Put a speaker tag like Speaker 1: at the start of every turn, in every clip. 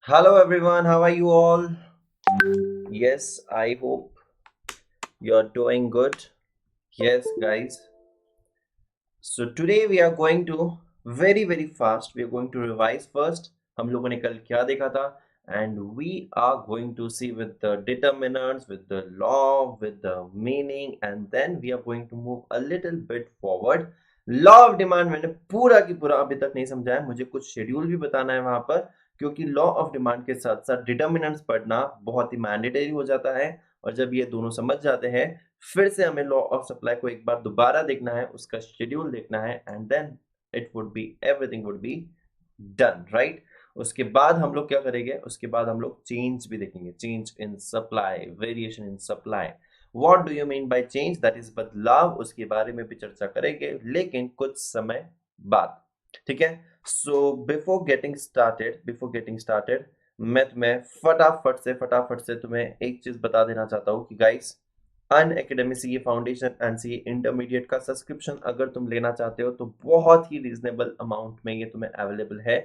Speaker 1: Hello everyone, how are you all? Yes, I hope you're doing good. Yes, guys. So today we are going to very fast. We are going to revise first. हम लोगों ने कल क्या देखा था? And we are going to see with the determinants, with the law, with the meaning, and then we are going to move a little bit forward. Law of demand मैंने पूरा की पूरा अभी तक नहीं समझा है, मुझे कुछ शेड्यूल भी बताना है वहां पर, क्योंकि लॉ ऑफ डिमांड के साथ साथ डिटर्मिनेंट्स पढ़ना बहुत ही मैंडेटरी हो जाता है। और जब ये दोनों समझ जाते हैं, फिर से हमें लॉ ऑफ सप्लाई को एक बार दोबारा देखना है, उसका शेड्यूल देखना है, and then it would be everything would be done, right. उसके बाद हम लोग क्या करेंगे, उसके बाद हम लोग चेंज भी देखेंगे, change in supply, variation in supply. What do you mean by change, that is बदलाव, उसके बारे में भी चर्चा करेंगे, लेकिन कुछ समय बाद। ठीक है। सो बिफोर गेटिंग स्टार्टेड मैं तुम्हें फटाफट से तुम्हें एक चीज बता देना चाहता हूँ कि guys, Unacademy CA foundation and CA intermediate का सब्सक्रिप्शन अगर तुम लेना चाहते हो तो बहुत ही रीजनेबल अमाउंट में ये तुम्हें अवेलेबल है।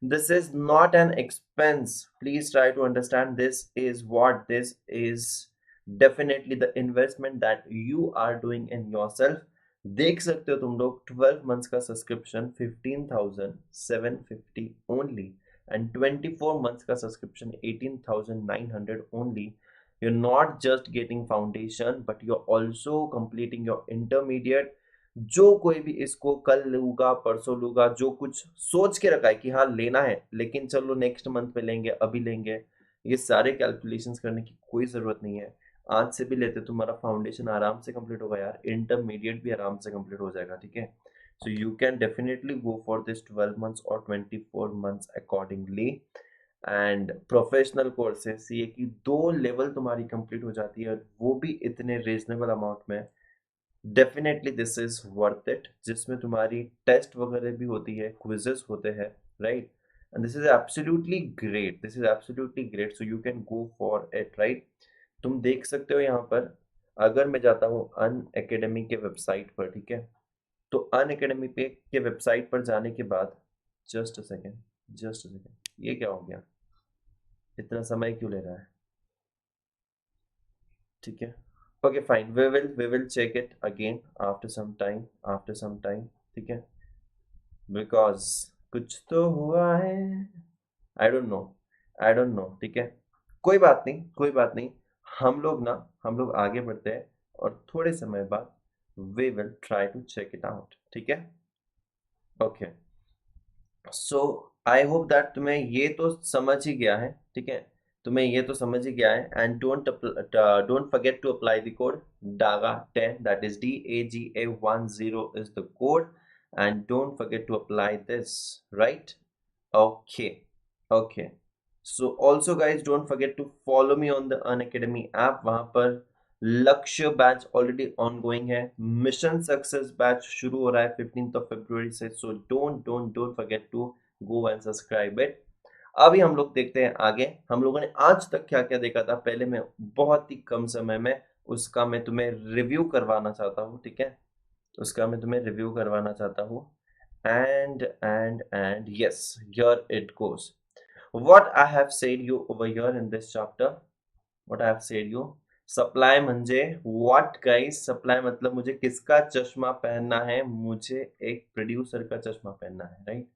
Speaker 1: This is not an expense, please try to understand, this is what this is, definitely the investment that you are doing in yourself. देख सकते हो तुम लोग, 12 मंथ्स का सब्सक्रिप्शन 15,750 ओनली, एंड 24 मंथ्स का subscription 18,900 only. You're not just getting foundation, but you're also completing your intermediate। जो कोई भी इसको कल लूगा परसों लूगा, जो कुछ सोच के रखा है कि हाँ लेना है लेकिन चलो नेक्स्ट मंथ में लेंगे, अभी लेंगे, ये सारे कैलकुलेशंस करने की कोई जरूरत नहीं है। आज से भी लेते तुम्हारा फाउंडेशन आराम से कंप्लीट होगा यार, इंटरमीडिएट भी आराम से कंप्लीट हो जाएगा। ठीक है। So you can definitely go for this 12 months और 24 months accordingly. And professional courses, ये कि 2 लेवल तुम्हारी कंप्लीट हो जाती है, वो भी इतने रीजनेबल अमाउंट में। Definitely this is worth it, जिसमें तुम्हारी टेस्ट वगैरह भी होती है, क्विजेस होते हैं, right. And this is absolutely great, this is absolutely great, so you can go for it, right. तुम देख सकते हो यहाँ पर, अगर मैं जाता हूँ अन एकेडमी के वेबसाइट पर, ठीक है, तो अन एकेडमी पे के वेबसाइट पर जाने के बाद, जस्ट अ सेकेंड, ये क्या हो गया, इतना समय क्यों ले रहा है? ठीक है। Okay fine, we will check it again after some time, ठीक है, बिकॉज कुछ तो हुआ है, आई डोंट नो, ठीक है। कोई बात नहीं, हम लोग आगे बढ़ते हैं, और थोड़े समय बाद we will try to check it out, ठीक है। Okay. So I hope that तुम्हें ये तो समझ ही गया है, ठीक है, तुम्हें ये तो समझ ही गया है। And don't forget to apply the code Daga 10, that is DAGA10 is the code, and don't forget to apply this, right? Okay. Okay. So also guys, don't forget to follow me on the Unacademy app। वहां पर Lakshya batch already ongoing है, mission success batch शुरू हो रहा है 15 फरवरी से, so don't forget to go and subscribe it. अभी हम लोग देखते हैं आगे, हम लोगों ने आज तक क्या क्या देखा था, पहले मैं बहुत ही कम समय में उसका मैं तुम्हें रिव्यू करवाना चाहता हूँ, ठीक है, उसका मैं तुम्हें रिव्यू करवाना चाहता हूँ। And yes, here it goes. What I have said you over here in this chapter, what I have said you, supply म्हणजे व्हाट गाइस, सप्लाई मतलब मुझे किसका चश्मा पहनना है, मुझे एक प्रोड्यूसर का चश्मा पहनना है, राइट,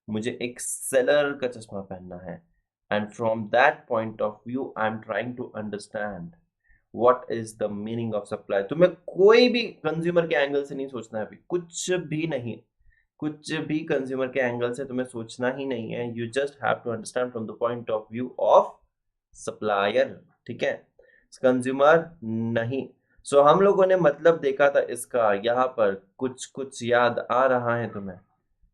Speaker 1: मुझे एक सेलर का चश्मा पहनना है। And from that point of view I am trying to understand what is the meaning of supply. तुम्हें कोई भी कंज्यूमर के एंगल से नहीं सोचना है, अभी कुछ भी नहीं, कुछ भी कंज्यूमर के एंगल से तुम्हें सोचना ही नहीं है, you just have to understand from the point of view of supplier, ठीक है, कंज्यूमर नहीं। सो हम लोगों ने मतलब देखा था इसका, यहाँ पर कुछ कुछ याद आ रहा है तुम्हें?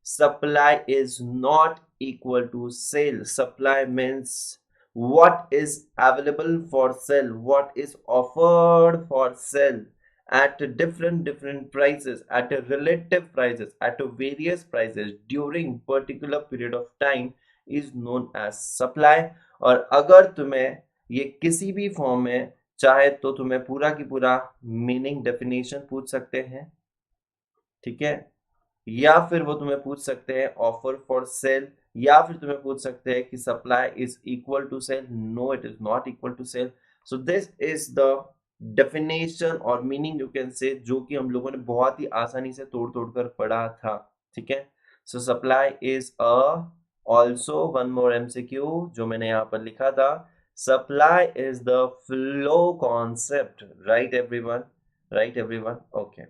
Speaker 1: Supply is not equal to sale. Supply means what is available for sale, what is offered for sale at different prices, at a relative prices, at a various prices during particular period of time is known as supply। और अगर तुम्हें ये किसी भी form में चाहे तो तुम्हें पूरा की पूरा मीनिंग डेफिनेशन पूछ सकते हैं, ठीक है, या फिर वो तुम्हें पूछ सकते हैं ऑफर फॉर सेल, या फिर तुम्हें पूछ सकते हैं कि supply is equal to sale, no it is not equal to sale. So this is the definition और मीनिंग यू कैन से, जो कि हम लोगों ने बहुत ही आसानी से तोड़ तोड़ कर पढ़ा था, ठीक है। सो supply is a, also one more MCQ जो मैंने यहाँ पर लिखा था, supply is the flow concept, right everyone, right everyone, okay.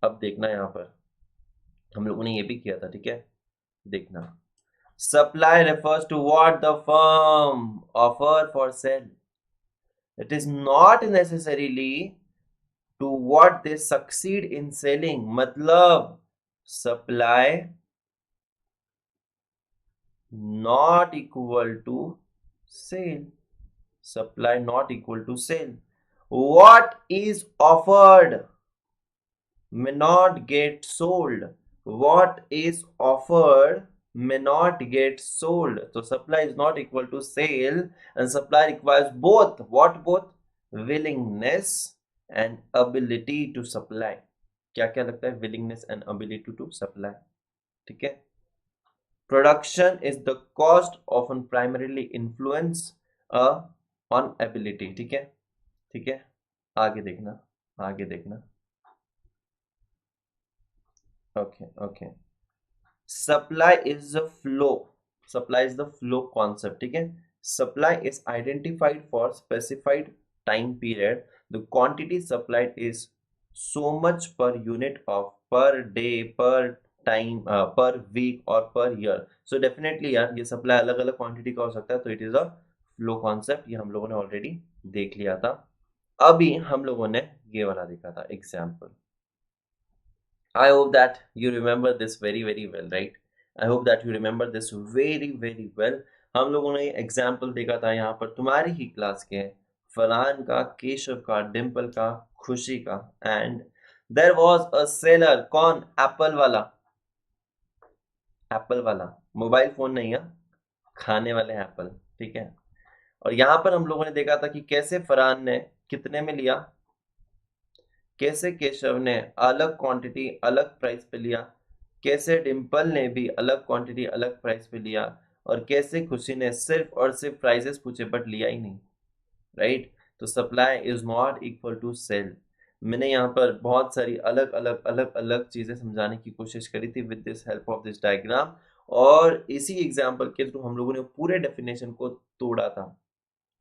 Speaker 1: अब देखना यहाँ पर हम लोगों ने ये भी किया था, ठीक है, देखना। Supply refers to what the firm offer for sale. It is not necessarily to what they succeed in selling. मतलब supply not equal to sale. Supply not equal to sale. What is offered may not get sold. What is offered may not get sold. So supply is not equal to sale, and supply requires both. What both? Willingness and ability to supply. क्या क्या लगता है? Willingness and ability to supply. ठीक है? Production is the cost often primarily influence on ability. ठीक है? ठीक है? आगे देखना, आगे देखना. Okay, okay. Supply is the flow. Supply is the flow concept. ठीक है. Supply is identified for specified time period. The quantity supplied is so much per unit of per day, per time, per week और per year. So definitely यार ये supply अलग अलग quantity का हो सकता है, तो it is a flow concept. ये हम लोगों ने already देख लिया था. अभी हम लोगों ने ये वाला देखा था example. I hope that you remember this very very well, right? I hope that you remember this very very well. हम लोगों ने एग्जाम्पल देखा था यहाँ पर तुम्हारी ही क्लास के, फरहान का, केशव का, डिम्पल का, खुशी का, and there was a seller, कौन? एप्पल वाला, एप्पल वाला, मोबाइल फोन नहीं है, खाने वाले एप्पल, ठीक है। और यहाँ पर हम लोगों ने देखा था कि कैसे फरहान ने कितने में लिया, कैसे केशव ने अलग क्वांटिटी अलग प्राइस पे लिया, कैसे डिम्पल ने भी अलग क्वांटिटी अलग प्राइस पे लिया, और कैसे खुशी ने सिर्फ और सिर्फ प्राइसेस पूछे बट लिया ही नहीं, राइट। तो supply is not equal to sale. मैंने यहाँ पर बहुत सारी अलग अलग अलग अलग चीजें समझाने की कोशिश करी थी with this help of this diagram, और इसी एग्जाम्पल के थ्रू हम लोगों ने पूरे डेफिनेशन को तोड़ा था,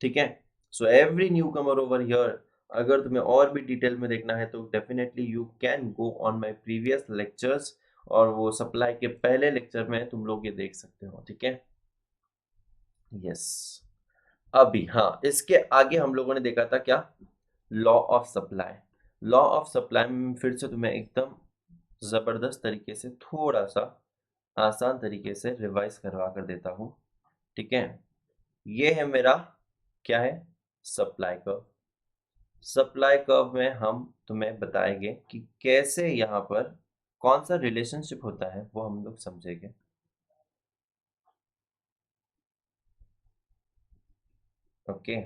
Speaker 1: ठीक है। So every new Qamar over here, अगर तुम्हें और भी डिटेल में देखना है तो definitely you can go on my previous lectures, और वो सप्लाई के पहले लेक्चर में तुम लोग ये देख सकते हो, ठीक है। यस, अभी हाँ, इसके आगे हम लोगों ने देखा था क्या? Law of supply. Law of supply में फिर से तुम्हें एकदम जबरदस्त तरीके से, थोड़ा सा आसान तरीके से रिवाइज करवा कर देता हूँ, ठीक है। ये है मेरा क्या है? Supply curve. सप्लाई कर्व में हम तुम्हें बताएंगे कि कैसे यहाँ पर कौन सा रिलेशनशिप होता है, वो हम लोग समझेंगे। Okay,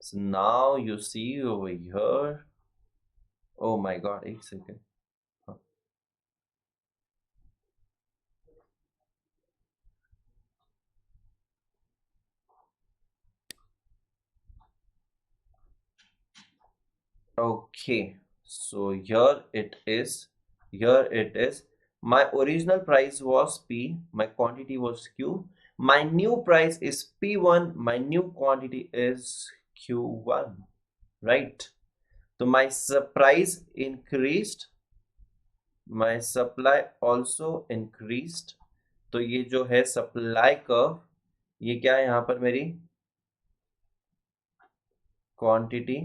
Speaker 1: so now you see over here, oh my god, एक second, okay, so here it is. My original price was P, my quantity was Q. My new price is P1, my new quantity is Q1, right? So my price increased, my supply also increased. तो ये जो है supply curve, ये क्या है यहाँ पर? मेरी क्वांटिटी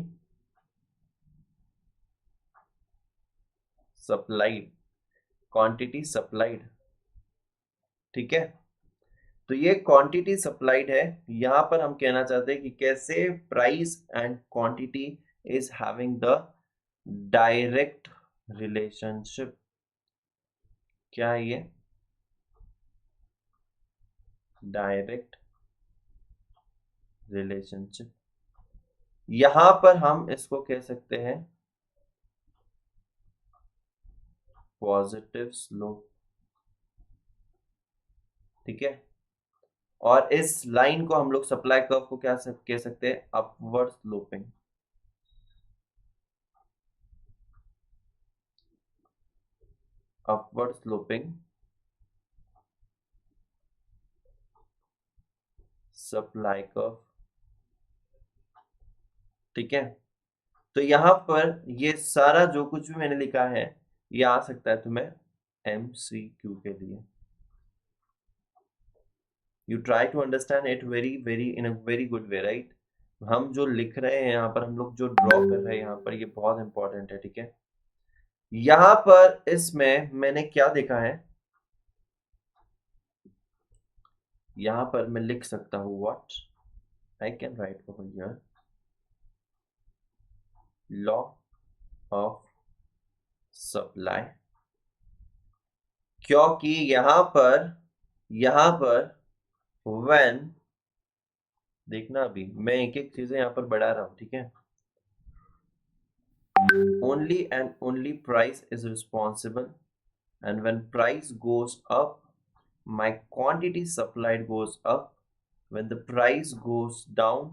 Speaker 1: सप्लाइड, क्वांटिटी सप्लाइड, ठीक है। तो ये क्वांटिटी सप्लाइड है। यहां पर हम कहना चाहते हैं कि कैसे price and quantity is having the direct relationship. क्या है ये? Direct relationship. यहां पर हम इसको कह सकते हैं पॉजिटिव स्लोप। ठीक है। और इस लाइन को हम लोग सप्लाई कर्व को क्या कह सकते हैं, upward sloping. Upward sloping supply curve, ठीक है। तो यहां पर ये सारा जो कुछ भी मैंने लिखा है ये आ सकता है तुम्हें MCQ के लिए। You try to understand it very very in a very good way, right. हम जो लिख रहे हैं यहाँ पर, हम लोग जो ड्रॉ कर रहे हैं यहाँ पर, ये बहुत इंपॉर्टेंट है, ठीक है। यहाँ पर इसमें मैंने क्या देखा है, यहाँ पर मैं लिख सकता हूँ what I can write over here, law of supply. क्योंकि यहाँ पर व्हेन, देखना अभी मैं एक एक चीजें यहाँ पर बढ़ा रहा हूँ, ठीक है। only and only price is responsible, and when price goes up my quantity supplied goes up, when the price goes down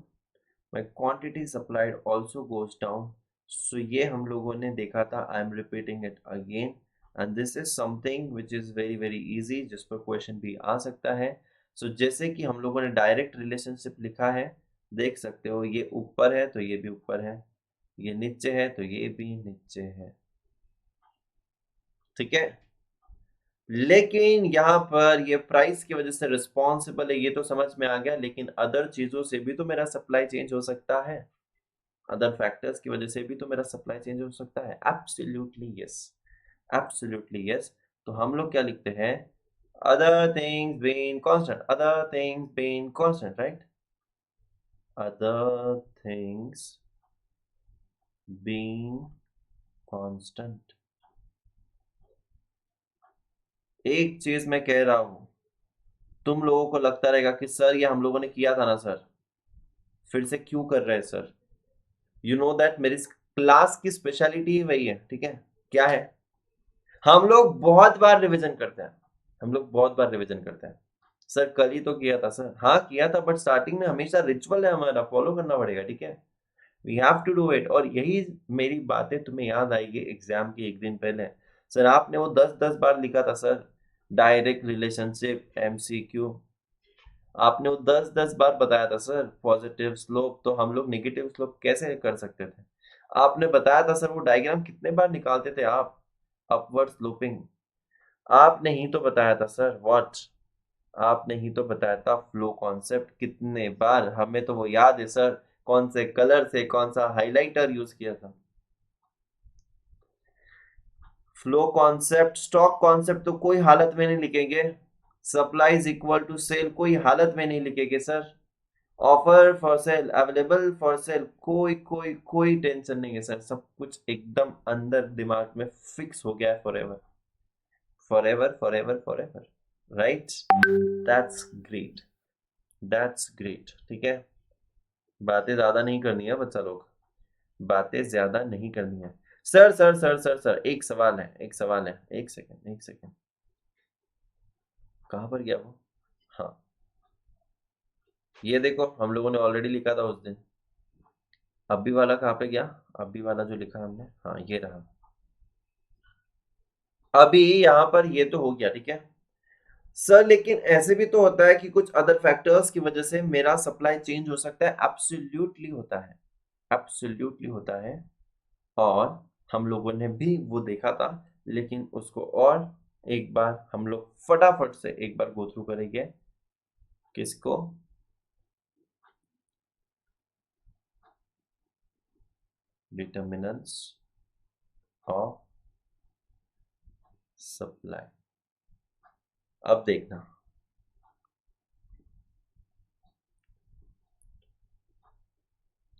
Speaker 1: my quantity supplied also goes down. So ये हम लोगों ने देखा था, I am repeating it again, and this is something which is very very easy, जिस पर question भी आ सकता है। So जैसे कि हम लोगों ने डायरेक्ट रिलेशनशिप लिखा है, देख सकते हो, ये ऊपर है तो ये भी ऊपर है, ये नीचे है तो ये भी नीचे है, ठीक है। लेकिन यहाँ पर ये प्राइस की वजह से रिस्पॉन्सिबल है, ये तो समझ में आ गया, लेकिन अदर चीजों से भी तो मेरा सप्लाई चेंज हो सकता है, अदर फैक्टर्स की वजह से भी तो मेरा सप्लाई चेंज हो सकता है। Absolutely yes, absolutely yes. तो हम लोग क्या लिखते हैं, other things being constant, other things being constant, right, other things being constant. एक चीज मैं कह रहा हूं, तुम लोगों को लगता रहेगा कि सर ये हम लोगों ने किया था ना सर, फिर से क्यों कर रहे हैं सर। यू नो दैट मेरी क्लास की स्पेशलिटी ही वही है, ठीक है। क्या है, हम लोग बहुत बार रिवीजन करते हैं, हम लोग बहुत बार रिवीजन करते हैं। सर कल ही तो किया था सर, हाँ किया था, बट स्टार्टिंग में हमेशा रिचुअल है हमारा, फॉलो करना पड़ेगा, ठीक है। We have to do it. और यही मेरी बातें तुम्हें याद आएगी एग्जाम के एक दिन पहले, सर आपने वो 10-10 बार लिखा था सर, डायरेक्ट रिलेशनशिप MCQ, आपने वो 10-10 बार बताया था सर, पॉजिटिव स्लोप, तो हम लोग नेगेटिव स्लोप कैसे कर सकते थे। आपने बताया था सर, वो डायग्राम कितने बार निकालते थे आप, अपवर्ड स्लोपिंग। आपने ही तो बताया था सर व्हाट, आपने ही तो बताया था फ्लो कॉन्सेप्ट, कितने बार, हमें तो वो याद है सर, कौन से कलर से कौन सा हाइलाइटर यूज किया था। फ्लो कॉन्सेप्ट, स्टॉक कॉन्सेप्ट तो कोई हालत में नहीं लिखेंगे, supply is equal to sale कोई हालत में नहीं लिखेंगे sir, offer for sale, available for sale, कोई कोई कोई टेंशन नहीं है सर, सब कुछ एकदम अंदर दिमाग में फिक्स हो गया है, for ever for ever for ever for ever, right. That's great, that's great, ठीक है। बातें ज्यादा नहीं करनी है बच्चा लोग, बातें ज्यादा नहीं करनी है। Sir sir sir sir sir एक सवाल है, एक सवाल है, एक सेकेंड एक सेकेंड, कहाँ पर गया वो, हाँ ये देखो हम लोगों ने ऑलरेडी लिखा था उस दिन, अभी वाला कहाँ पे गया, अभी वाला जो लिखा हमने, हाँ ये रहा। अभी यहाँ पर ये तो हो गया, ठीक है सर, लेकिन ऐसे भी तो होता है कि कुछ अदर फैक्टर्स की वजह से मेरा सप्लाई चेंज हो सकता है, एब्सोल्युटली होता है, एब्सोल्युटली होता है। और हम लोगों ने भी वो देखा था, लेकिन उसको और एक बार हम लोग फटाफट से एक बार गो थ्रू करेंगे, किसको, डिटर्मिनेंट्स ऑफ सप्लाई। अब देखना,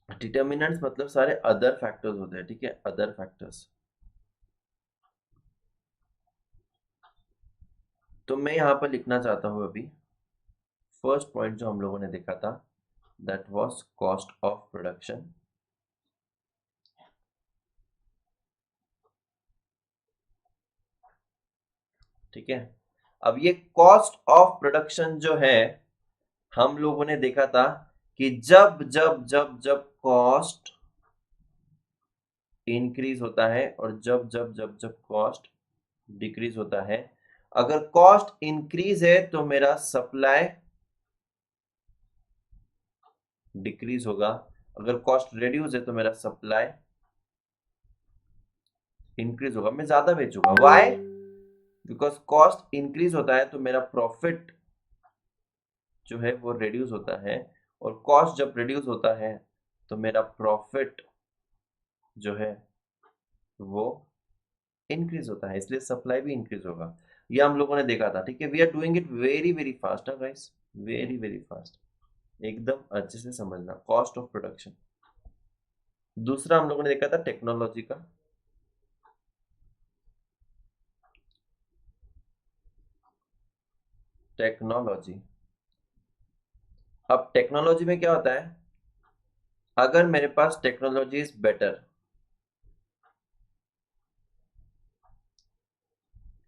Speaker 1: डिटर्मिनेंट्स मतलब सारे अदर फैक्टर्स होते हैं, ठीक है, अदर फैक्टर्स। तो मैं यहां पर लिखना चाहता हूं अभी, फर्स्ट पॉइंट जो हम लोगों ने देखा था, that was cost of production, ठीक है। अब ये कॉस्ट ऑफ प्रोडक्शन जो है, हम लोगों ने देखा था कि जब जब जब जब कॉस्ट इंक्रीज होता है और जब जब जब जब कॉस्ट डिक्रीज होता है, अगर कॉस्ट इंक्रीज है तो मेरा सप्लाई डिक्रीज होगा, अगर कॉस्ट रिड्यूस है तो मेरा सप्लाई इंक्रीज होगा, मैं ज्यादा बेचूंगा। व्हाई? बिकॉज कॉस्ट इंक्रीज होता है तो मेरा प्रॉफिट जो है वो रिड्यूस होता है, और कॉस्ट जब रिड्यूस होता है तो मेरा प्रॉफिट जो है वो इंक्रीज होता है, इसलिए सप्लाई भी इंक्रीज होगा। ये हम लोगों ने देखा था, ठीक है। We are doing it very very fast guys, very very fast, एकदम अच्छे से समझना। Cost of production. दूसरा हम लोगों ने देखा था टेक्नोलॉजी का। टेक्नोलॉजी, अब टेक्नोलॉजी में क्या होता है, अगर मेरे पास टेक्नोलॉजी इज बेटर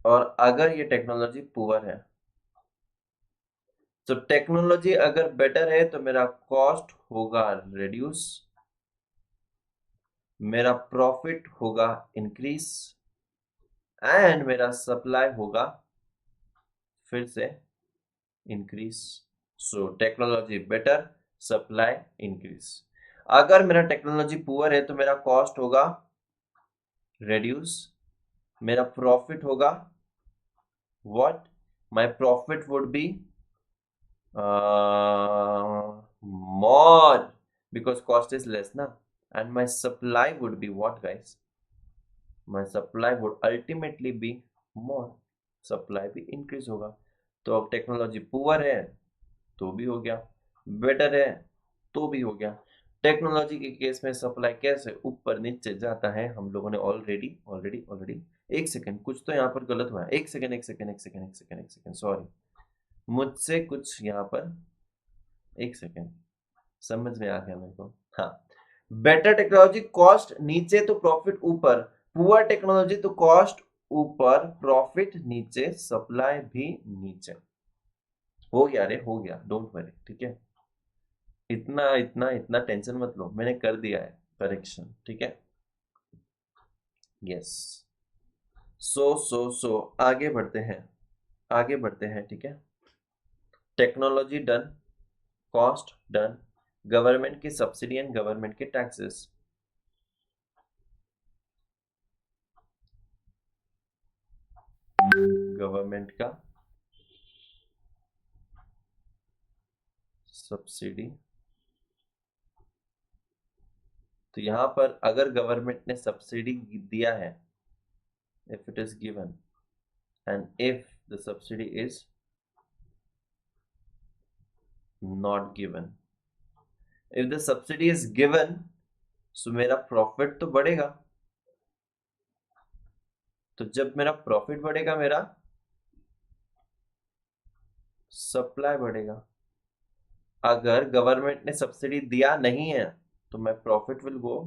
Speaker 1: और अगर ये टेक्नोलॉजी पुअर है, तो टेक्नोलॉजी अगर बेटर है तो मेरा कॉस्ट होगा रिड्यूस, मेरा प्रॉफिट होगा इंक्रीज, एंड मेरा सप्लाई होगा फिर से increase. So technology better, supply increase. अगर मेरा टेक्नोलॉजी पुअर है तो मेरा कॉस्ट होगा रिड्यूस, मेरा प्रॉफिट होगा what, my profit would be more because cost is less na, and my supply would be what guys, my supply would ultimately be more, supply भी increase होगा। तो अब टेक्नोलॉजी पुअर है तो भी हो गया, बेटर है तो भी हो गया। टेक्नोलॉजी के केस में सप्लाई कैसे ऊपर नीचे जाता है हम लोगों ने ऑलरेडी ऑलरेडी ऑलरेडी। एक सेकंड, कुछ तो यहाँ पर गलत हुआ है, एक सेकंड एक सेकंड एक सेकंड एक सेकंड एक सेकंड, सॉरी, मुझसे कुछ यहाँ पर, एक सेकंड, समझ में आ गया मेरे को। हाँ, बेटर टेक्नोलॉजी कॉस्ट नीचे तो प्रॉफिट ऊपर, पुअर टेक्नोलॉजी तो कॉस्ट ऊपर प्रॉफिट नीचे, सप्लाई भी नीचे। हो गया रे, हो गया, डोंट वरी, ठीक है। इतना इतना इतना टेंशन मत लो, मैंने कर दिया है करेक्शन, ठीक है। यस। सो आगे बढ़ते हैं, आगे बढ़ते हैं, ठीक है। Technology done, cost done, government की सब्सिडी एंड गवर्नमेंट के टैक्सेस। गवर्नमेंट का सब्सिडी, तो यहां पर अगर गवर्नमेंट ने सब्सिडी दिया है, if it is given and if the subsidy is not given, if the subsidy is given so मेरा प्रॉफिट तो बढ़ेगा, तो जब मेरा प्रॉफिट बढ़ेगा मेरा सप्लाई बढ़ेगा। अगर गवर्नमेंट ने सब्सिडी दिया नहीं है तो my profit will go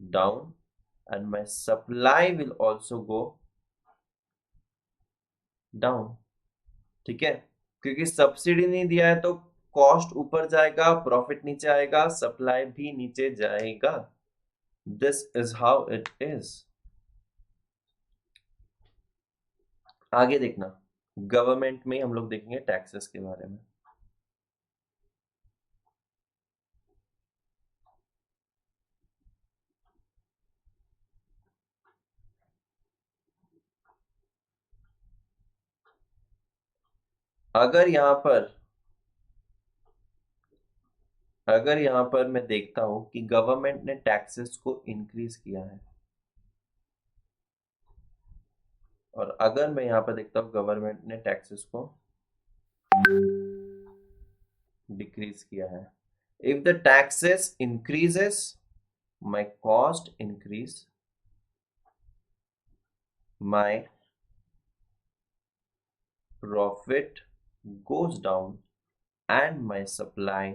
Speaker 1: down and my supply will also go down, ठीक है। क्योंकि सब्सिडी नहीं दिया है तो कॉस्ट ऊपर जाएगा, प्रॉफिट नीचे आएगा, सप्लाई भी नीचे जाएगा। This is how it is. आगे देखना, गवर्नमेंट में हम लोग देखेंगे टैक्सेस के बारे में। अगर यहां पर, अगर यहां पर मैं देखता हूं कि गवर्नमेंट ने टैक्सेस को इंक्रीज किया है, और अगर मैं यहां पर देखता हूं गवर्नमेंट ने टैक्सेस को डिक्रीज किया है, if the taxes increases my cost increase, my profit goes down, and my supply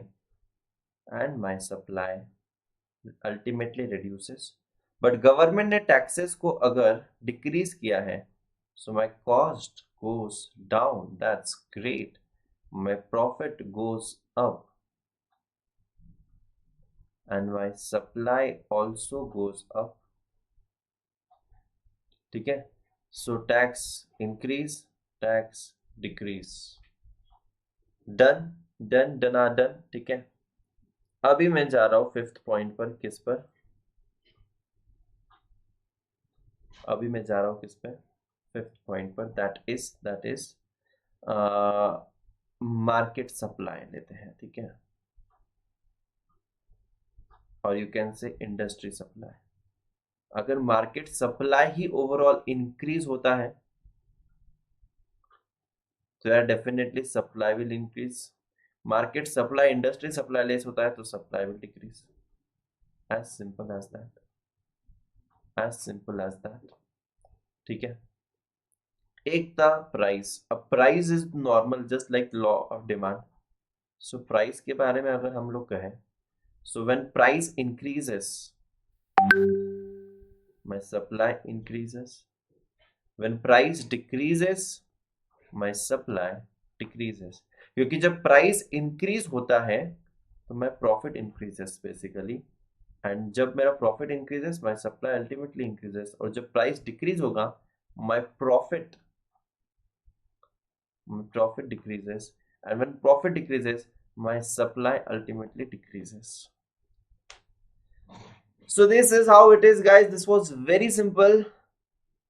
Speaker 1: ultimately reduces। But government ने टैक्सेस को अगर डिक्रीज किया है So my cost goes down. That's great. My profit goes up. And my supply also goes up. ठीक है. So tax increase, tax decrease. Done. Done done. ठीक है. अभी मैं जा रहा हूं फिफ्थ पॉइंट पर. किस पर? अभी मैं जा रहा हूं किस पे? फिफ्थ पॉइंट पर. दैट इज मार्केट सप्लाई लेते हैं. ठीक है. और you can say industry supply. अगर मार्केट सप्लाई ही ओवरऑल इंक्रीज होता है तो यार definitely supply will increase. Market supply industry supply less होता है तो supply will decrease. As simple as that. As simple as that. ठीक है. एक था प्राइस. अब price is normal just like law of demand. So price के बारे में अगर हम लोग कहें, so when price increases my supply increases. When price decreases my supply decreases. क्योंकि जब प्राइस इंक्रीज होता है तो my profit increases basically. And जब मेरा profit increases my supply ultimately increases. और जब प्राइस डिक्रीज होगा my profit decreases. And when profit decreases my supply ultimately decreases. So this is how it is guys. This was very simple.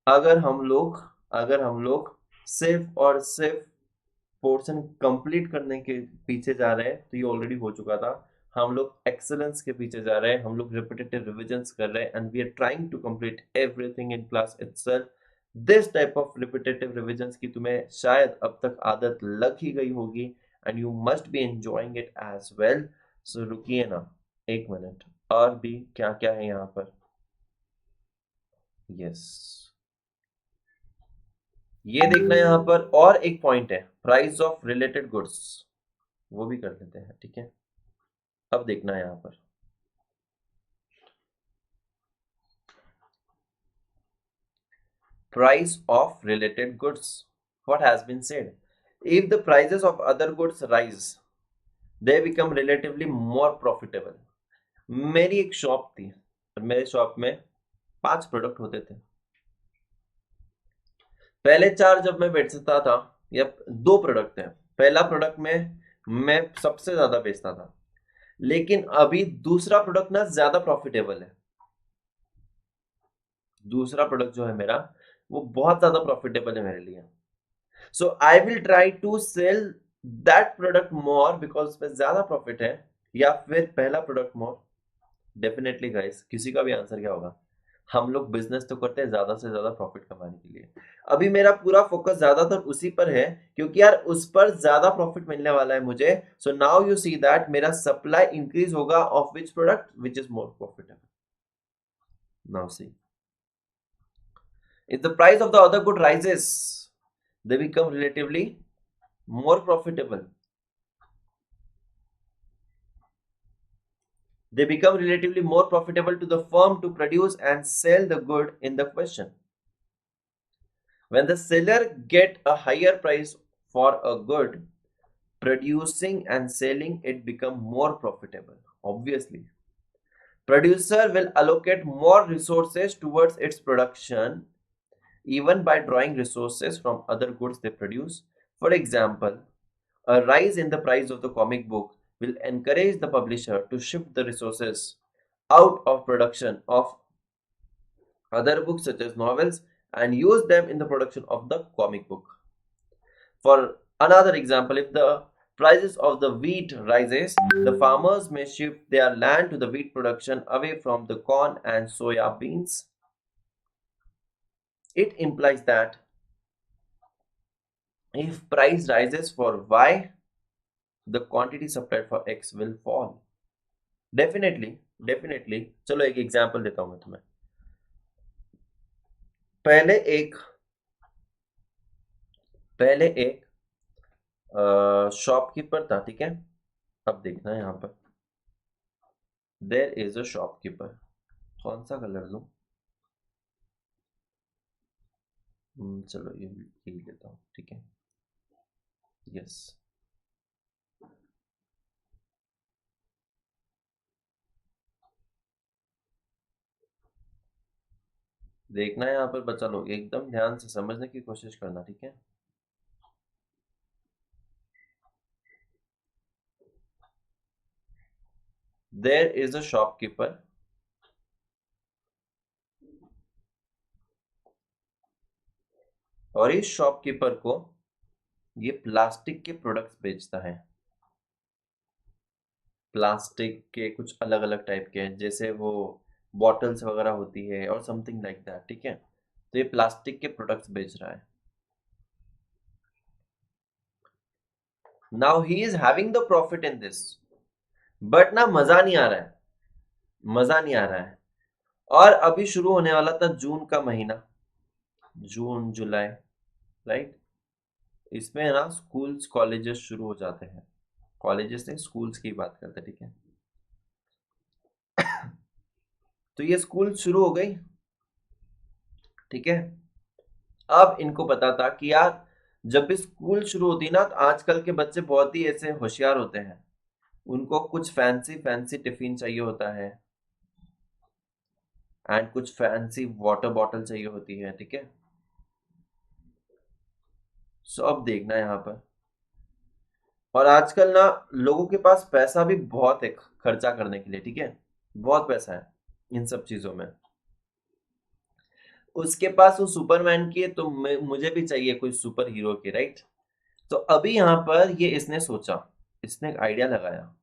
Speaker 1: अगर हम लोग सिर्फ और सिर्फ पोर्शन कंप्लीट करने के पीछे जा रहे हैं तो ये ऑलरेडी हो चुका था. हम लोग एक्सेलेंस के पीछे जा रहे हैं. हम लोग रिपीटेटिव रिविजन्स कर रहे हैं and we are trying to complete everything in class itself. This type of repetitive revisions की तुम्हें शायद अब तक आदत लग ही गई होगी and you must be enjoying it as well. So रुकिए ना एक मिनट. और भी क्या क्या है यहाँ पर? यस, ये देखना यहाँ पर. और एक पॉइंट है प्राइस ऑफ रिलेटेड गुड्स, वो भी कर लेते हैं. ठीक है. अब देखना है यहाँ पर price of related goods. What has been said? If the prices of other goods rise, they become relatively more profitable. मेरी एक शॉप थी और मेरे शॉप में 5 प्रोडक्ट होते थे. पहले 4 जब मैं बेचता था, या 2 प्रोडक्ट है, पहला प्रोडक्ट में मैं सबसे ज्यादा बेचता था. लेकिन अभी दूसरा प्रोडक्ट ना ज्यादा प्रॉफिटेबल है. दूसरा प्रोडक्ट जो है मेरा वो बहुत ज्यादा प्रॉफिटेबल है मेरे लिए. So I will try to sell that product more because उसमें ज्यादा प्रॉफिट है. या फिर पहला प्रोडक्ट मोर. डेफिनेटली गाइस, किसी का भी आंसर क्या होगा? हम लोग बिजनेस तो करते हैं ज्यादा से ज्यादा प्रॉफिट कमाने के लिए. अभी मेरा पूरा फोकस ज्यादातर उसी पर है क्योंकि यार उस पर ज्यादा प्रॉफिट मिलने वाला है मुझे. So now you see that मेरा सप्लाई इंक्रीज होगा of which product which is more profitable. Now see, if the price of the other good rises, they become relatively more profitable. They become relatively more profitable to the firm to produce and sell the good in the question. When the seller get a higher price for a good, producing and selling it become more profitable. Obviously, producer will allocate more resources towards its production even by drawing resources from other goods they produce. For example, a rise in the price of the comic book will encourage the publisher to shift the resources out of production of other books such as novels and use them in the production of the comic book. For another example, if the prices of the wheat rises, the farmers may shift their land to the wheat production away from the corn and soya beans. It implies that if price rises for Y, the quantity supplied for X will fall. Definitely. चलो एक example देता हूं मैं तुम्हें. पहले एक shopkeeper था. ठीक है. अब देखना है यहां पर, देयर इज अ शॉपकीपर. कौन सा कलर दूं? चलो ये लिख लेता हूँ, ठीक है। यस, देखना है यहाँ पर बच्चा लोग, एकदम ध्यान से समझने की कोशिश करना, ठीक है। देयर इज अ शॉपकीपर, और इस शॉपकीपर को ये प्लास्टिक के प्रोडक्ट्स बेचता है। प्लास्टिक के कुछ अलग अलग टाइप के हैं, जैसे वो बॉटल्स वगैरह होती है और समथिंग लाइक दैट, ठीक है। तो ये प्लास्टिक के प्रोडक्ट्स बेच रहा है। Now he is having the profit in this, but ना मजा नहीं आ रहा है, मजा नहीं आ रहा है। और अभी शुरू होने वाला था जून का महीना, जून जुलाई, राइट। इसमें है ना स्कूल्स कॉलेजेस शुरू हो जाते हैं, कॉलेजेस नहीं स्कूल्स की बात करते हैं, ठीक है। तो ये स्कूल शुरू हो गई, ठीक है। अब इनको पता था कि यार जब भी स्कूल शुरू होती है ना, तो आजकल के बच्चे बहुत ही ऐसे होशियार होते हैं, उनको कुछ फैंसी फैंसी टिफिन चाहिए होता है, एंड कुछ फैंसी वाटर बॉटल चाहिए होती है, ठीक है। सो अब देखना है यहाँ पर, और आजकल ना लोगों के पास पैसा भी बहुत है खर्चा करने के लिए, ठीक है। बहुत पैसा है इन सब चीजों में। उसके पास वो सुपरमैन की है, तो मुझे भी चाहिए कोई सुपर हीरो की, राइट। तो अभी यहाँ पर ये इसने सोचा, इसने एक आइडिया लगाया,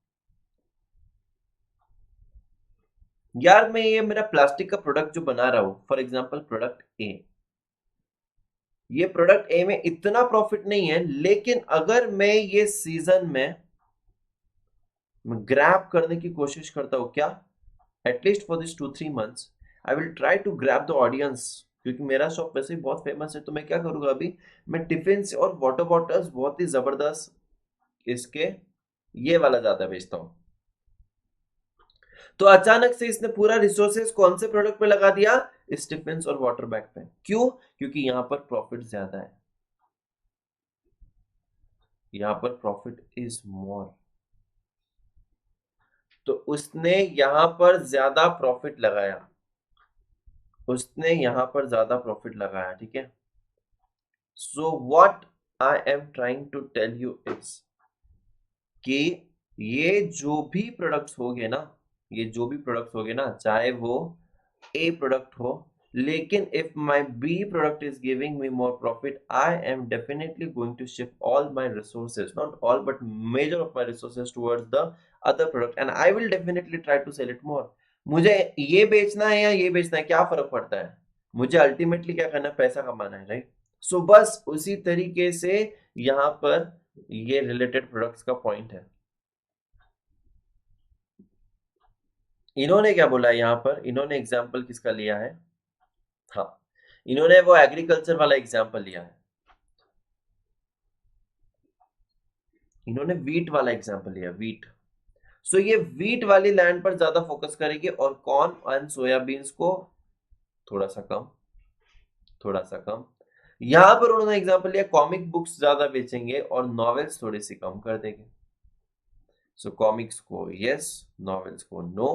Speaker 1: यार मैं ये मेरा प्लास्टिक का प्रोडक्ट जो बना रहा हूँ, फॉर एग्जांपल प्रोडक्ट ए, ये प्रोडक्ट ए में इतना प्रॉफिट नहीं है, लेकिन अगर मैं ये सीजन में ग्रैब करने की कोशिश करता हूँ क्या, at least for this 2-3 months I will try to grab the audience, क्योंकि मेरा शॉप वैसे ही बहुत फेमस है। तो मैं क्या करूंगा अभी, मैं टिफिन और वाटर बॉटल्स बहुत ही जबरदस्त इसके ये वाला ज्यादा बेचता हूँ। तो अचानक से इसने पूरा रिसोर्सेज कौन से प्रोडक्ट पे लगा दिया, इस टिफिन और वाटर बैग पे। क्यों, क्योंकि यहां पर प्रॉफिट ज्यादा है, यहां पर प्रॉफिट इज मोर। तो उसने यहां पर ज्यादा प्रॉफिट लगाया, उसने यहां पर ज्यादा प्रॉफिट लगाया, ठीक है। So what I am trying to tell you is कि ये जो भी प्रोडक्ट्स होंगे ना, ये जो भी प्रोडक्ट्स होंगे ना, चाहे वो ए प्रोडक्ट हो, लेकिन if my B product is giving me more profit, I am definitely going to shift all my resources, not all but major of my resources towards the other product, and I will definitely try to sell it more. मुझे ये बेचना है या ये बेचना है, क्या फर्क पड़ता है, मुझे अल्टीमेटली क्या करना है, पैसा कमाना है, राइट। सो बस उसी तरीके से यहाँ पर ये रिलेटेड प्रोडक्ट्स का पॉइंट है। इन्होंने क्या बोला है यहाँ पर, इन्होंने एग्जाम्पल किसका लिया है, हाँ, इन्होंने वो एग्रीकल्चर वाला एग्जाम्पल लिया है, इन्होंने वीट वाला एग्जाम्पल लिया, वीट। सो ये वीट वाली लैंड पर ज्यादा फोकस करेंगे, और कॉर्न एंड सोयाबीन्स को थोड़ा सा कम, थोड़ा सा कम। यहां पर उन्होंने एग्जाम्पल लिया कॉमिक बुक्स ज्यादा बेचेंगे और नॉवेल्स थोड़ी सी कम कर देंगे। सो कॉमिक्स को यस, नॉवेल्स को no.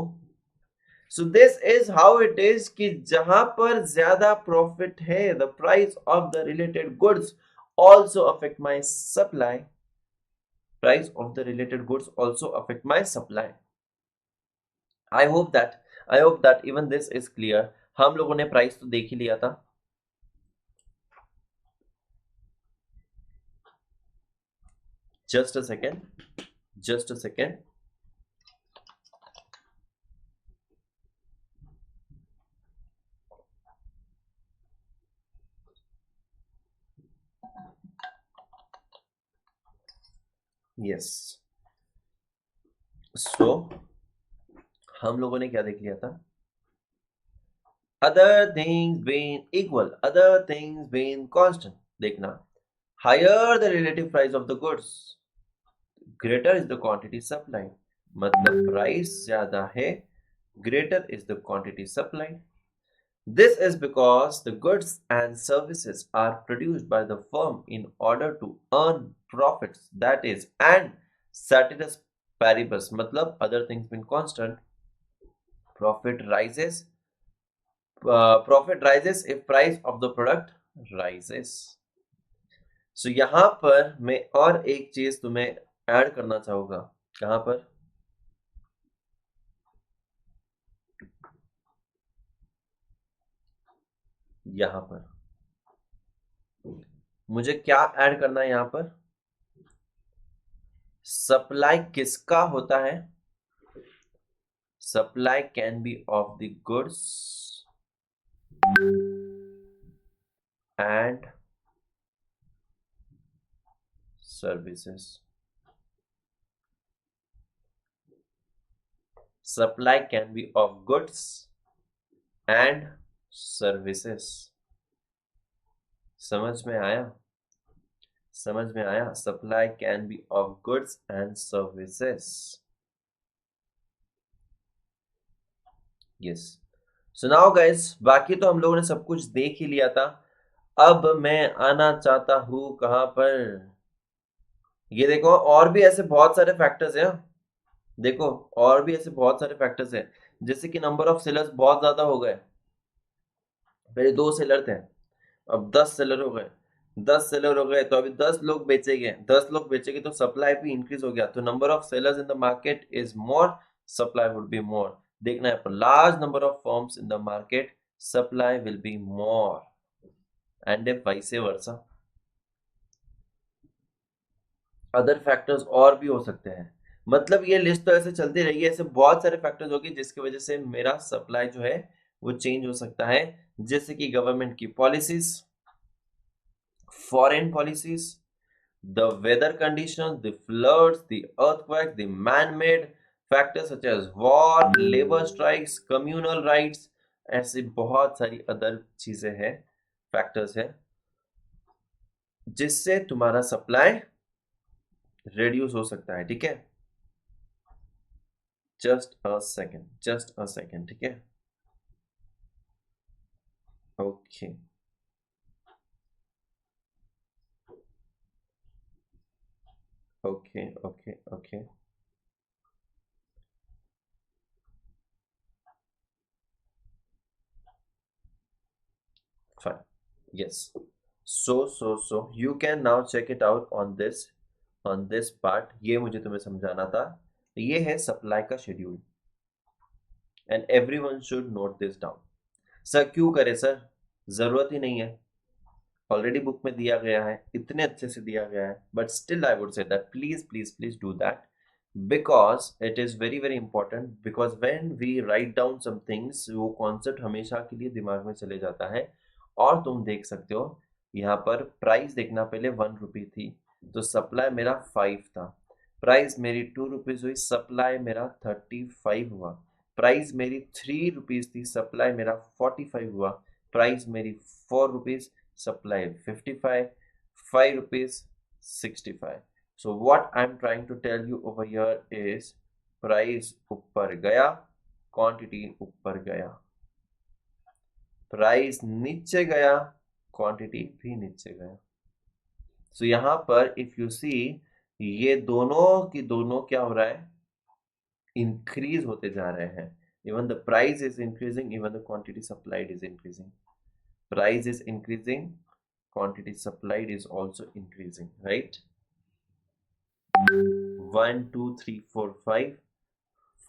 Speaker 1: So this is how it is कि जहां पर ज्यादा प्रॉफिट है, the price of the related goods also affect my supply, price of the related goods also affect my supply. I hope that even this is clear. हम लोगों ने price तो देख ही लिया था। just a second. yes, so हम लोगों ने क्या देख लिया था, other things being equal, other things being constant, देखना, higher the relative price of the goods, greater is the quantity supplied, मतलब प्राइस ज्यादा है, greater is the quantity supplied। This is because the goods and services are produced by the firm in order to earn profits, that is, and ceteris paribus, matlab other things being constant, profit rises. Profit rises if price of the product rises. सो यहां पर मैं और एक चीज तुम्हें add करना चाहूंगा. कहां पर? यहां पर मुझे क्या ऐड करना है? यहां पर सप्लाई किसका होता है? Supply can be of the goods and services. Supply can be of goods and services. समझ में आया? समझ में आया? Supply can be of goods and services. Yes. So now guys, बाकी तो हम लोगों ने सब कुछ देख ही लिया था. अब मैं आना चाहता हूं कहां पर? ये देखो, और भी ऐसे बहुत सारे फैक्टर्स हैं. देखो, और भी ऐसे बहुत सारे फैक्टर्स हैं, जैसे कि नंबर ऑफ सेलर्स बहुत ज्यादा हो गए. पहले 2 सेलर थे, अब 10 सेलर हो गए. 10 सेलर हो गए तो अभी 10 लोग बेचेंगे. 10 लोग बेचेंगे तो सप्लाई भी इंक्रीज हो गया. तो number of sellers in the market is more, supply would be more. देखना है, large number of firms in the market, supply will be more, and if vice versa. Other factors और भी हो सकते हैं. मतलब ये लिस्ट तो ऐसे चलती रहेगी. ऐसे बहुत सारे फैक्टर्स होंगे जिसकी वजह से मेरा सप्लाई जो है वो चेंज हो सकता है. जैसे कि गवर्नमेंट की policies, foreign policies, the weather conditions, the floods, the earthquakes, the man-made factors such as war, labor strikes, communal rights. ऐसी बहुत सारी अदर चीजें हैं, फैक्टर्स हैं, जिससे तुम्हारा सप्लाई रिड्यूस हो सकता है. ठीक है, just a second, just a second. ठीक है, okay. Okay okay okay. Fine. Yes. So you can now check it out on this part. ये मुझे तुम्हें समझाना था. ये है सप्लाई का schedule, and everyone should note this down. Sir क्यों करे सर? जरूरत ही नहीं है. ऑलरेडी बुक में दिया गया है, इतने अच्छे से दिया गया है. But still I would say that please please please do that, because it is very very important. Because when we write down some things, वो कॉन्सेप्ट हमेशा के लिए दिमाग में चले जाता है. और तुम देख सकते हो यहाँ पर प्राइस देखना. पहले 1 रुपी थी तो सप्लाई मेरा 5 था. प्राइस मेरी 2 रुपीज हुई, सप्लाई मेरा 35 हुआ. प्राइस मेरी 3 रुपीज थी, सप्लाई मेरा 45 हुआ. प्राइस मेरी 4 rupees, supply 55. 5 rupees, 65. So what I'm trying to tell you over here is price ऊपर गया, quantity ऊपर गया. प्राइस नीचे गया, क्वांटिटी भी नीचे गया. सो यहां पर इफ यू सी, ये दोनों की दोनों क्या हो रहा है? इंक्रीज होते जा रहे हैं. Even the price is increasing, even the quantity supplied is increasing. Price is increasing, quantity supplied is also increasing, right? 1 2 3 4 5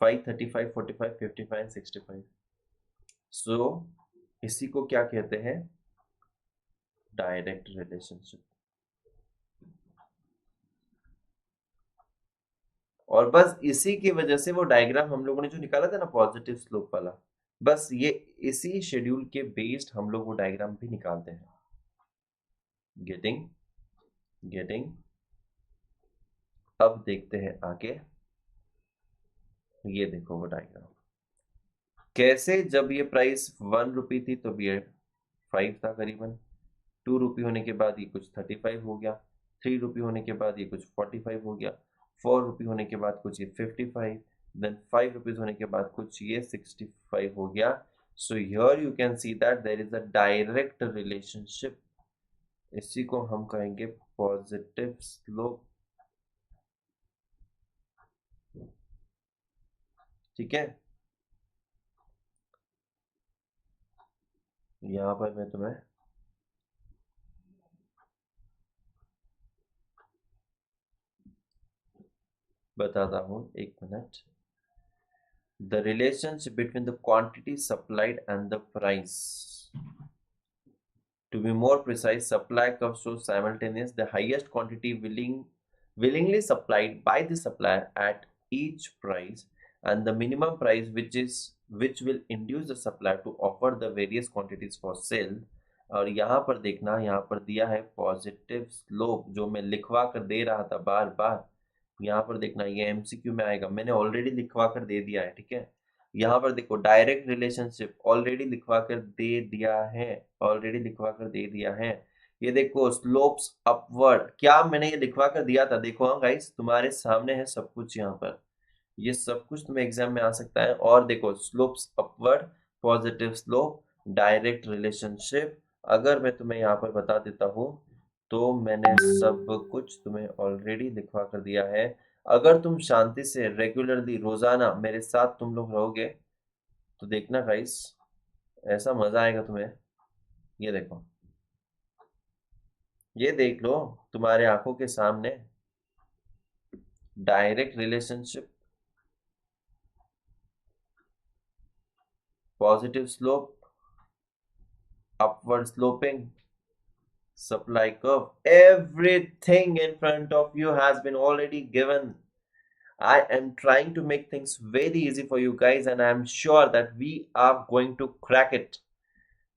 Speaker 1: 5 35 45 55 65. सो इसी को क्या कहते हैं? Direct relationship. और बस इसी की वजह से वो डायग्राम हम लोगों ने जो निकाला था ना, पॉजिटिव स्लोप वाला, बस ये इसी शेड्यूल के बेस्ड हम लोग वो डायग्राम भी निकालते हैं. Getting getting. अब देखते हैं आगे. ये देखो वो डायग्राम कैसे, जब ये प्राइस 1 रुपी थी तो ये 5 था करीबन. 2 रुपी होने के बाद ये कुछ 35 हो गया. 3 रुपी होने के बाद ये कुछ 45 हो गया. 4 रुपी होने के बाद कुछ ये 55. देन 5 रुपीज होने के बाद कुछ ये 65 हो गया. So here you can see that there is a direct relationship. इसी को हम कहेंगे पॉजिटिव स्लोप। ठीक है, यहां पर मैं तुम्हें बताता हूं, एक minute. The relationship between the quantity supplied and the price. To be more precise, supply curve shows simultaneous the highest quantity willingly supplied by the supplier at each price and the minimum price which will induce the supplier to offer the various quantities for sale. और यहाँ पर देखना, यहाँ पर दिया है positive slope, जो मैं लिखवा कर दे रहा था बार बार। यहाँ पर देखना, ये एमसीक्यू में आएगा, मैंने ऑलरेडी लिखवा कर दे दिया है। ठीक है, यहाँ पर देखो डायरेक्ट रिलेशनशिप ऑलरेडी लिखवा कर दे दिया है, ऑलरेडी लिखवा कर दे दिया है। ये देखो स्लोप्स अपवर्ड, क्या मैंने ये लिखवा कर दिया था? देखो हाँ गाइस, तुम्हारे सामने है सब कुछ यहाँ पर, ये सब कुछ तुम्हें एग्जाम में आ सकता है। और देखो slopes upward, positive slope, direct relationship, अगर मैं तुम्हें यहाँ पर बता देता हूँ तो मैंने सब कुछ तुम्हें ऑलरेडी लिखवा कर दिया है। अगर तुम शांति से रेगुलरली रोजाना मेरे साथ तुम लोग रहोगे तो देखना गाइस, ऐसा मजा आएगा तुम्हें। ये देखो, ये देख लो तुम्हारे आंखों के सामने direct relationship, positive slope, upward sloping, supply curve, everything in front of you has been already given. I am trying to make things very easy for you guys and I am sure that we are going to crack it.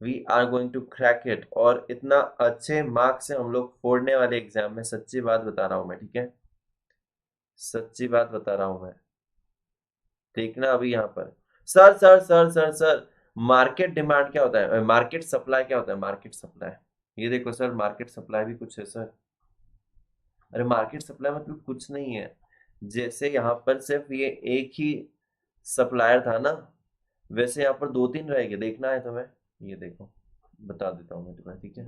Speaker 1: We are going to crack it और इतना अच्छे marks से हम लोग फोड़ने वाले exam में, सच्ची बात बता रहा हूं मैं। ठीक है, सच्ची बात बता रहा हूं मैं। देखना अभी यहाँ पर, sir sir sir sir sir market demand क्या होता है, मार्केट सप्लाई क्या होता है? मार्केट सप्लाई, ये देखो सर, मार्केट सप्लाई भी कुछ है सर। अरे मार्केट सप्लाई मतलब कुछ नहीं है, जैसे यहाँ पर सिर्फ ये एक ही सप्लायर था ना, वैसे यहाँ पर दो तीन रहेंगे, देखना है तुम्हें। ये देखो बता देता हूँ मैं तुम्हें। ठीक है,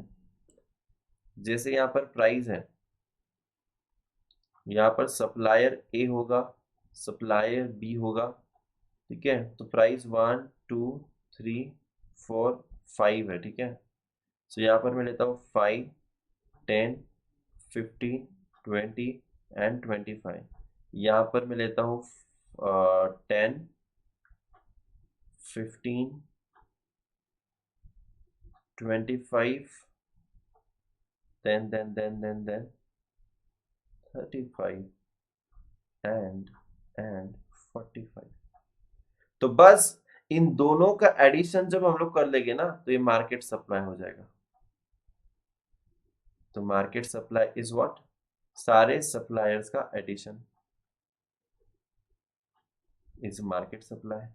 Speaker 1: जैसे यहाँ पर प्राइस है, यहाँ पर सप्लायर ए होगा, सप्लायर बी होगा। ठीक है, तो प्राइस 1 2 3 4 5 है। ठीक है, तो यहाँ पर मैं लेता हूँ 5 10 15 20 एंड 25। यहाँ पर मैं लेता हूँ 10 15 25 then 35 एंड 45। तो बस इन दोनों का एडिशन जब हम लोग कर लेंगे ना तो ये मार्केट सप्लाई हो जाएगा। तो मार्केट सप्लाई इज व्हाट? सारे सप्लायर्स का एडिशन इज मार्केट सप्लाई।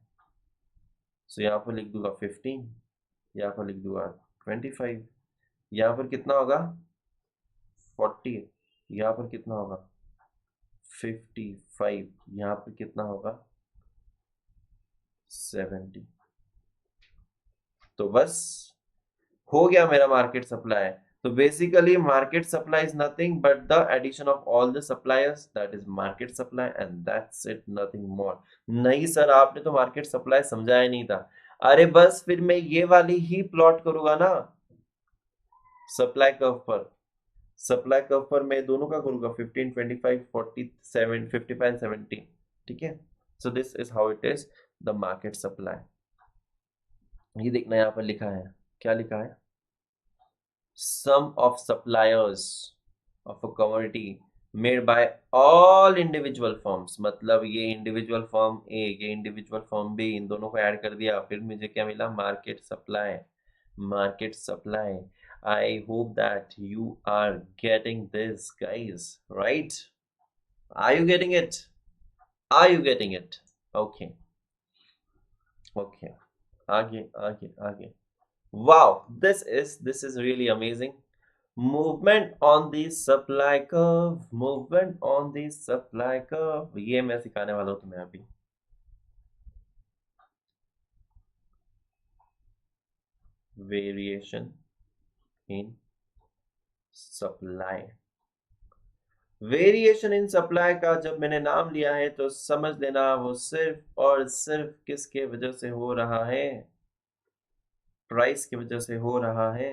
Speaker 1: सो यहाँ पर लिख दूंगा 15, यहाँ पर लिख दूंगा 25, यहाँ पर कितना होगा 40, यहाँ पर कितना होगा 55, यहाँ पर कितना होगा 70। तो बस हो गया मेरा मार्केट सप्लाई। तो basically market supply is nothing but the addition of all the suppliers, that is market supply and that's it, nothing more. नहीं सर आपने तो मार्केट सप्लाई समझाया नहीं था। अरे बस फिर मैं ये वाली ही प्लॉट करूंगा ना सप्लाई कर्व पर, सप्लाई कर्व पर मैं दोनों का करूंगा 15 25 47 55 70। ठीक है, सो this is how it is the market supply. ये देखना यहाँ पर लिखा है, क्या लिखा है? sum of suppliers of a commodity made by all individual firms, मतलब ये इंडिविजुअल फर्म ए, ये इंडिविजुअल फर्म बी, इन दोनों को ऐड कर दिया, फिर मुझे क्या मिला? Market supply, market supply. I hope that you are getting this guys, right? Are you getting it? Are you getting it? Okay okay, आगे आगे आगे। Wow, this is really amazing. Movement on the supply curve, movement on the supply curve, ये मैं सिखाने वाला हूँ तुम्हें अभी। Variation in supply. Variation in supply का जब मैंने नाम लिया है तो समझ लेना वो सिर्फ और सिर्फ किसके वजह से हो रहा है, प्राइस की वजह से हो रहा है।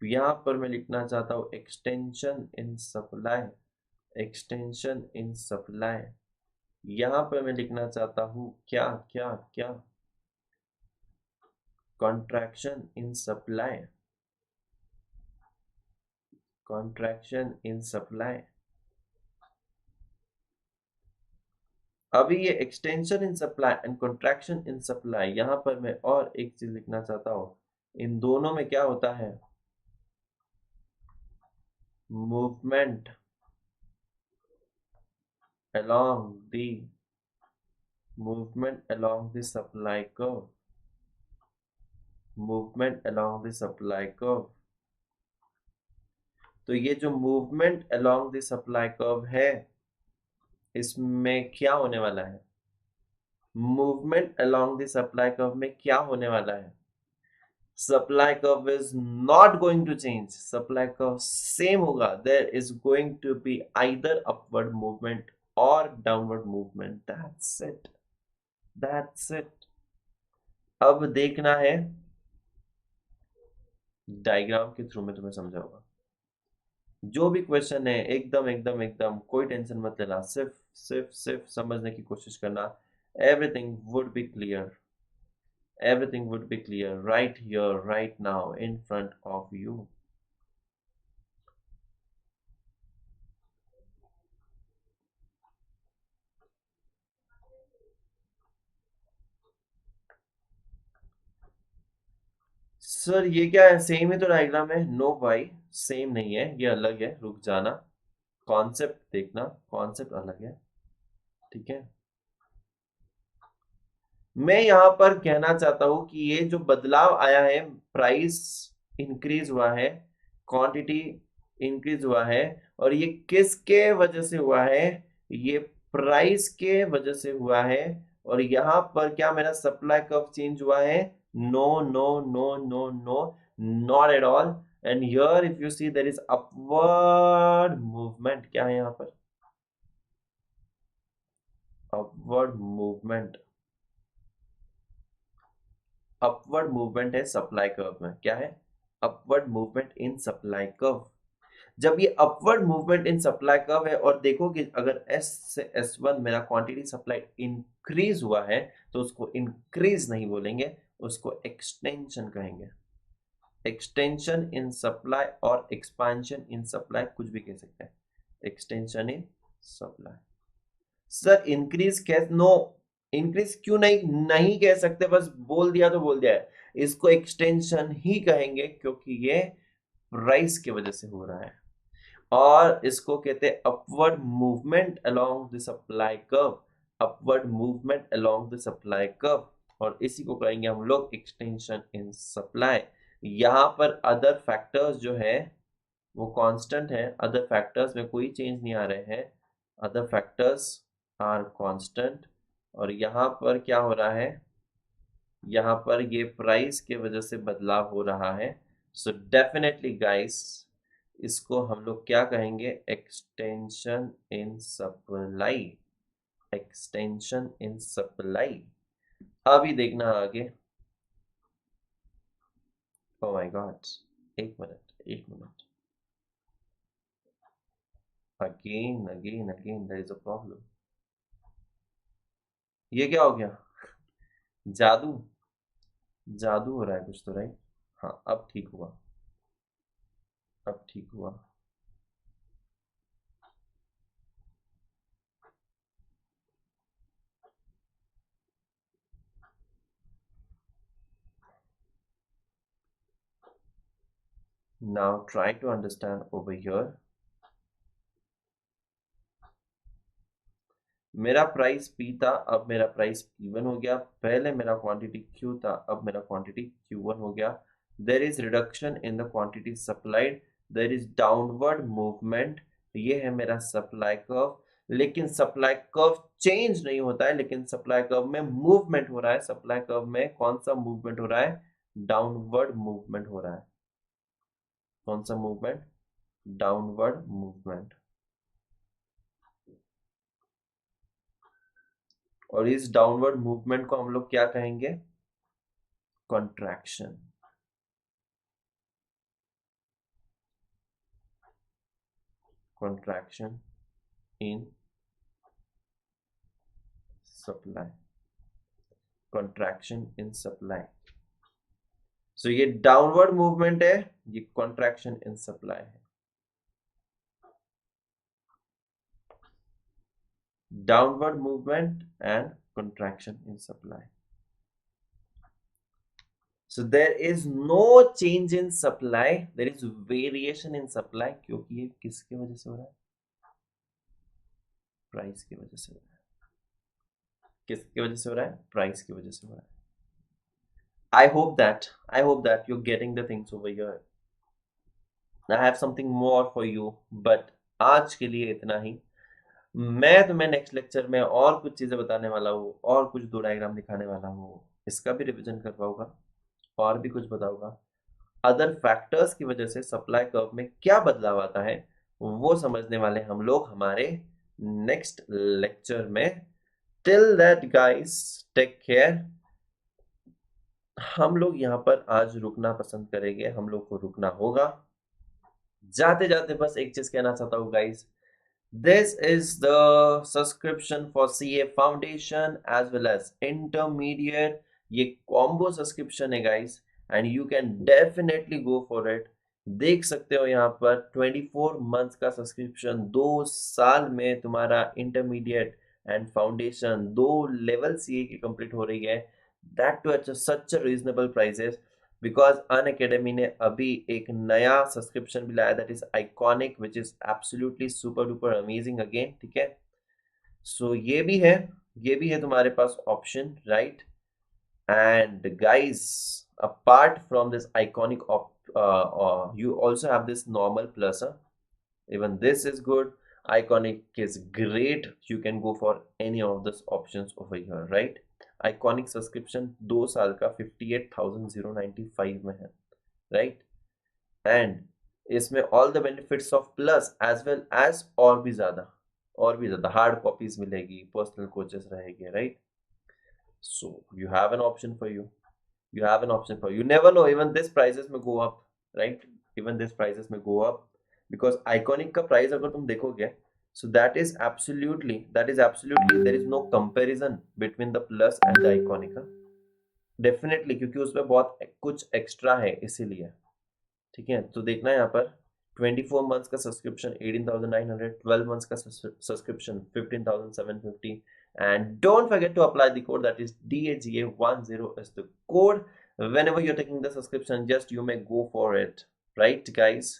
Speaker 1: यहां पर मैं लिखना चाहता हूं extension in supply, extension in supply. यहां पर मैं लिखना चाहता हूं क्या क्या क्या, contraction in supply, contraction in supply. अभी ये extension in supply and contraction in supply, यहां पर मैं और एक चीज लिखना चाहता हूं, इन दोनों में क्या होता है, movement along the movement along the supply curve, movement along the supply curve। तो ये जो movement along the supply curve है, इसमें क्या होने वाला है, movement along the supply curve में क्या होने वाला है, supply curve is not going to change, supply curve same होगा, there is going to be either upward movement or downward movement, that's it, that's it। अब देखना है डायग्राम के थ्रू में तुम्हें समझाऊंगा। जो भी क्वेश्चन है एकदम एकदम एकदम कोई टेंशन मत लेना, सिर्फ सिर्फ सिर्फ समझने की कोशिश करना। Everything would B clear, everything would be clear right here right now in front of you। Sir ये क्या है, सेम ही तो डायग्राम है। नो भाई सेम नहीं है, ये अलग है, रुक जाना, कॉन्सेप्ट देखना, कॉन्सेप्ट अलग है, ठीक है। मैं यहां पर कहना चाहता हूं कि ये जो बदलाव आया है, प्राइस इंक्रीज हुआ है, क्वांटिटी इंक्रीज हुआ है, और ये किसके वजह से हुआ है, ये प्राइस के वजह से हुआ है। और यहां पर क्या मेरा सप्लाई कर्व चेंज हुआ है, no no no no no, not at all. And here if you see there is upward movement, क्या है यहां पर, अपवर्ड मूवमेंट, अपवर्ड मूवमेंट है सप्लाई कर्व में, क्या है, upward movement in supply curve. जब ये upward movement in supply curve है, और देखो कि अगर S से S1 मेरा क्वांटिटी सप्लाई इंक्रीज हुआ है, तो उसको इंक्रीज नहीं बोलेंगे, उसको एक्सटेंशन कहेंगे। एक्सटेंशन इन सप्लाई और एक्सपांशन इन सप्लाई कुछ भी कह सकते हैं, extension in supply. Sir increase कैसे, नो इंक्रीज क्यों नहीं, नहीं कह सकते, बस बोल दिया तो बोल दिया है, इसको एक्सटेंशन ही कहेंगे क्योंकि ये प्राइस की वजह से हो रहा है। और इसको कहते हैं upward movement along the supply curve, upward movement along the supply curve, और इसी को कहेंगे हम लोग एक्सटेंशन इन सप्लाई। यहां पर अदर फैक्टर्स जो है वो कांस्टेंट है, अदर फैक्टर्स में कोई चेंज नहीं आ रहे हैं, अदर फैक्टर्स आर कांस्टेंट। और यहाँ पर क्या हो रहा है, यहाँ पर ये प्राइस के वजह से बदलाव हो रहा है। सो डेफिनेटली गाइस इसको हम लोग क्या कहेंगे, extension in supply, extension in supply. अभी देखना आगे, ओ माय गॉड, एक मिनट एक minute, again again again there is a problem. ये क्या हो गया, जादू, जादू हो रहा है कुछ तो, राइट। हाँ अब ठीक हुआ, अब ठीक हुआ। Now try to understand over here। मेरा प्राइस P था, अब मेरा प्राइस P1 हो गया। पहले मेरा क्वांटिटी Q था, अब मेरा क्वांटिटी Q1 हो गया। There is reduction in the quantity supplied, there is downward movement. ये है मेरा सप्लाई कर्व, लेकिन सप्लाई कर्व चेंज नहीं होता है, लेकिन सप्लाई कर्व में मूवमेंट हो रहा है। सप्लाई कर्व में कौन सा मूवमेंट हो रहा है, डाउनवर्ड मूवमेंट हो रहा है। कौन सा मूवमेंट? Downward movement. और इस डाउनवर्ड मूवमेंट को हम लोग क्या कहेंगे? Contraction. Contraction in supply. Contraction in supply. So ये डाउनवर्ड मूवमेंट है, ये कॉन्ट्रैक्शन इन सप्लाई है। Downward movement and contraction in supply. So there is no change in supply, there is variation in supply, क्योंकि ये किसके वजह से हो रहा है? प्राइस की वजह से हो रहा है। किसकी वजह से हो रहा है? प्राइस की वजह से हो रहा है। I hope that you're getting the things over here. I have something more for you, but आज के लिए इतना ही। मैं तुम्हें नेक्स्ट लेक्चर में और कुछ चीजें बताने वाला हूँ, और कुछ दो डायग्राम दिखाने वाला हूँ, इसका भी रिवीजन करवाऊंगा और भी कुछ बताऊंगा। अदर फैक्टर्स की वजह से सप्लाई कर्व में क्या बदलाव आता है वो समझने वाले हम लोग हमारे नेक्स्ट लेक्चर में। Till that guys, take care. हम लोग यहाँ पर आज रुकना पसंद करेंगे, हम लोग को रुकना होगा। जाते जाते बस एक चीज कहना चाहता हूँ guys, this is the subscription for CA Foundation as well as Intermediate. ये combo subscription है guys and you can definitely go for it. देख सकते हो यहाँ पर 24 मंथ्स का सब्सक्रिप्शन, 2 साल में तुम्हारा intermediate and foundation 2 level CA की कंप्लीट हो रही है। That too at such reasonable prices, because Unacademy ने अभी एक नया सब्सक्रिप्शन भी लाया, that is iconic, which is absolutely super duper amazing again. ठीक है, सो ये भी है तुम्हारे पास option, right. And guys, apart from this iconic you also have this normal plus, even this is good. Iconic is great, you can go for any of these options over here, right। Iconic subscription 2 साल का 58,095 में है, right. And इसमें all the benefits of plus as well as और भी ज्यादा hard copies मिलेगी, personal coaches रहेंगे, right. So you have an option for you never know, even this prices में go up, right, even this prices में go up because iconic का price अगर तुम देखोगे, so that is absolutely there is no comparison between the plus and the iconic, definitely, क्योंकि उसमें बहुत कुछ एक्स्ट्रा है इसीलिए। ठीक है, तो देखना यहाँ पर 24 मंथ्स का सब्सक्रिप्शन 18,900, 12 मंथ्स का subscription 15,750, and don't forget to apply the code, that is DAGA10 is the code whenever you're taking the subscription, just you may go for it, right guys।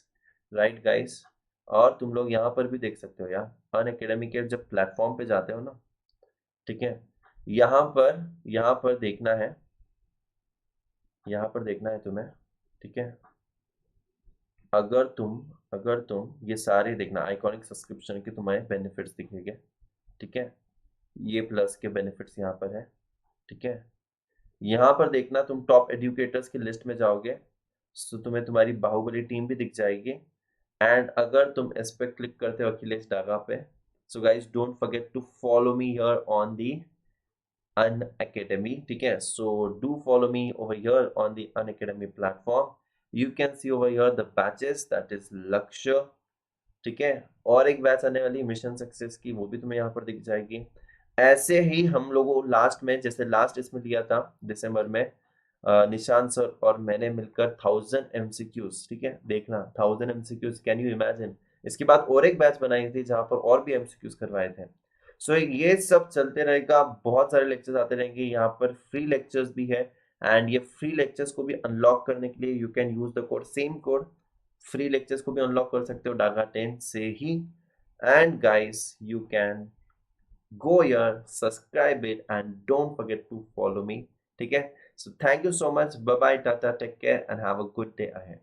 Speaker 1: और तुम लोग यहाँ पर भी देख सकते हो यार, अनअकैडमी के जब प्लेटफॉर्म पे जाते हो ना, ठीक है, यहाँ पर देखना है, तुम्हें, ठीक है। अगर तुम ये सारे देखना, आइकॉनिक सब्सक्रिप्शन के तुम्हारे बेनिफिट्स दिखेंगे, ठीक है, ये प्लस के बेनिफिट्स यहाँ पर है, ठीक है। यहाँ पर देखना, तुम टॉप एजुकेटर्स की लिस्ट में जाओगे तो तुम्हें तुम्हारी बाहुबली टीम भी दिख जाएगी। एंड अगर तुम इस पे क्लिक करते हो अखिलेश डागा पे, so guys don't forget to follow me here on the Unacademy, ठीक है। So do follow me over here on the Unacademy platform. You can see over here the batches, that is Lakshya, ठीक है। और एक batch आने वाली mission success की, वो भी तुम्हें यहाँ पर दिख जाएगी। ऐसे ही हम लोगों लास्ट में, जैसे लास्ट इसमें लिया था दिसंबर में, निशांत सर और मैंने मिलकर 1000 MCQs, ठीक है, देखना 1000 MCQs, कैन यू इमेजिन। इसके बाद और एक बैच बनाई थी जहां पर और भी MCQs करवाए थे। सो ये सब चलते रहेगा, बहुत सारे लेक्चर्स आते रहेंगे, यहाँ पर फ्री लेक्चर्स भी है। एंड ये फ्री लेक्चर्स को भी अनलॉक करने के लिए you can use the code, same code, free lectures को भी अनलॉक कर सकते हो डागा 10 से ही। And guys, you can go here, subscribe it, and don't forget to follow me, ठीक है। So thank you so much, bye bye, tata, take care and have a good day ahead।